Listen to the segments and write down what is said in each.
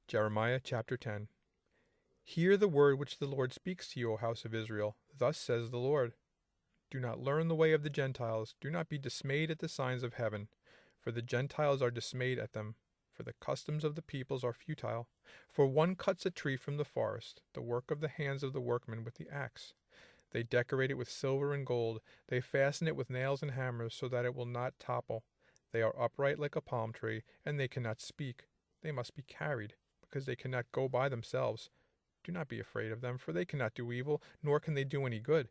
Jeremiah chapter 10. Hear the word which the Lord speaks to you, O house of Israel. Thus says the Lord. Do not learn the way of the Gentiles. Do not be dismayed at the signs of heaven. For the Gentiles are dismayed at them. For the customs of the peoples are futile. For one cuts a tree from the forest, the work of the hands of the workman with the axe. They decorate it with silver and gold. They fasten it with nails and hammers so that it will not topple. They are upright like a palm tree, and they cannot speak. They must be carried, because they cannot go by themselves. Do not be afraid of them, for they cannot do evil, nor can they do any good.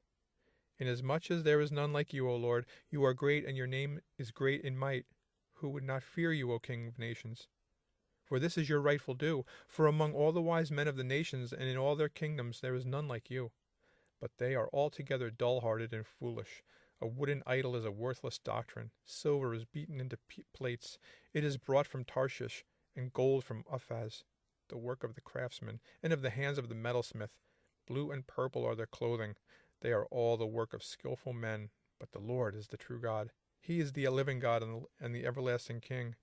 Inasmuch as there is none like you, O Lord, you are great, and your name is great in might. Who would not fear you, O King of nations? For this is your rightful due, for among all the wise men of the nations and in all their kingdoms there is none like you. But they are altogether dull-hearted and foolish. A wooden idol is a worthless doctrine. Silver is beaten into plates. It is brought from Tarshish, and gold from Uphaz, the work of the craftsman, and of the hands of the metalsmith. Blue and purple are their clothing. They are all the work of skillful men, but the Lord is the true God. He is the living God and the everlasting King.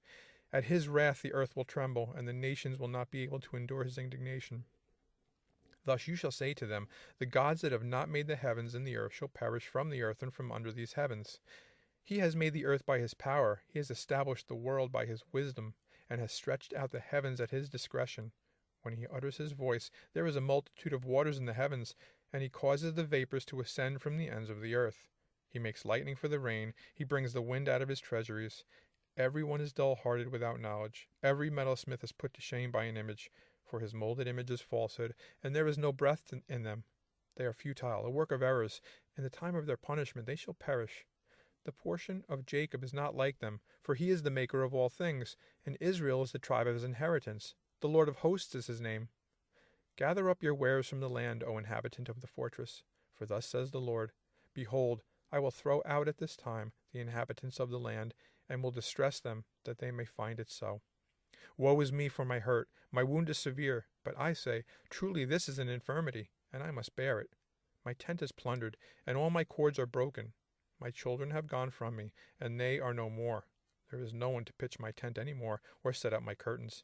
At his wrath the earth will tremble, and the nations will not be able to endure his indignation. Thus you shall say to them, the gods that have not made the heavens and the earth shall perish from the earth and from under these heavens. He has made the earth by his power. He has established the world by his wisdom, and has stretched out the heavens at his discretion. When he utters his voice, there is a multitude of waters in the heavens, and he causes the vapors to ascend from the ends of the earth. He makes lightning for the rain. He brings the wind out of his treasuries. Everyone is dull-hearted without knowledge. Every metalsmith is put to shame by an image, for his molded image is falsehood, and there is no breath in them. They are futile, a work of errors. In the time of their punishment they shall perish. The portion of Jacob is not like them, for he is the maker of all things, and Israel is the tribe of his inheritance. The Lord of hosts is his name. Gather up your wares from the land, O inhabitant of the fortress. For thus says the Lord, Behold, I will throw out at this time the inhabitants of the land, and will distress them, that they may find it so. Woe is me for my hurt, my wound is severe, but I say, truly this is an infirmity, and I must bear it. My tent is plundered, and all my cords are broken. My children have gone from me, and they are no more. There is no one to pitch my tent any more, or set up my curtains.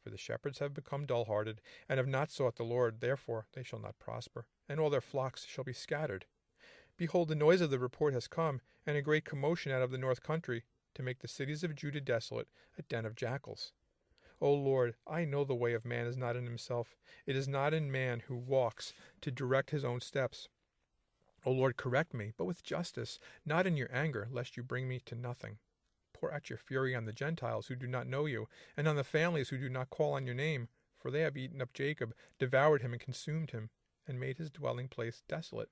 For the shepherds have become dull-hearted, and have not sought the Lord, therefore they shall not prosper, and all their flocks shall be scattered. Behold, the noise of the report has come, and a great commotion out of the north country, to make the cities of Judah desolate, a den of jackals. O Lord, I know the way of man is not in himself. It is not in man who walks to direct his own steps. O Lord, correct me, but with justice, not in your anger, lest you bring me to nothing. Pour out your fury on the Gentiles who do not know you, and on the families who do not call on your name, for they have eaten up Jacob, devoured him and consumed him, and made his dwelling place desolate.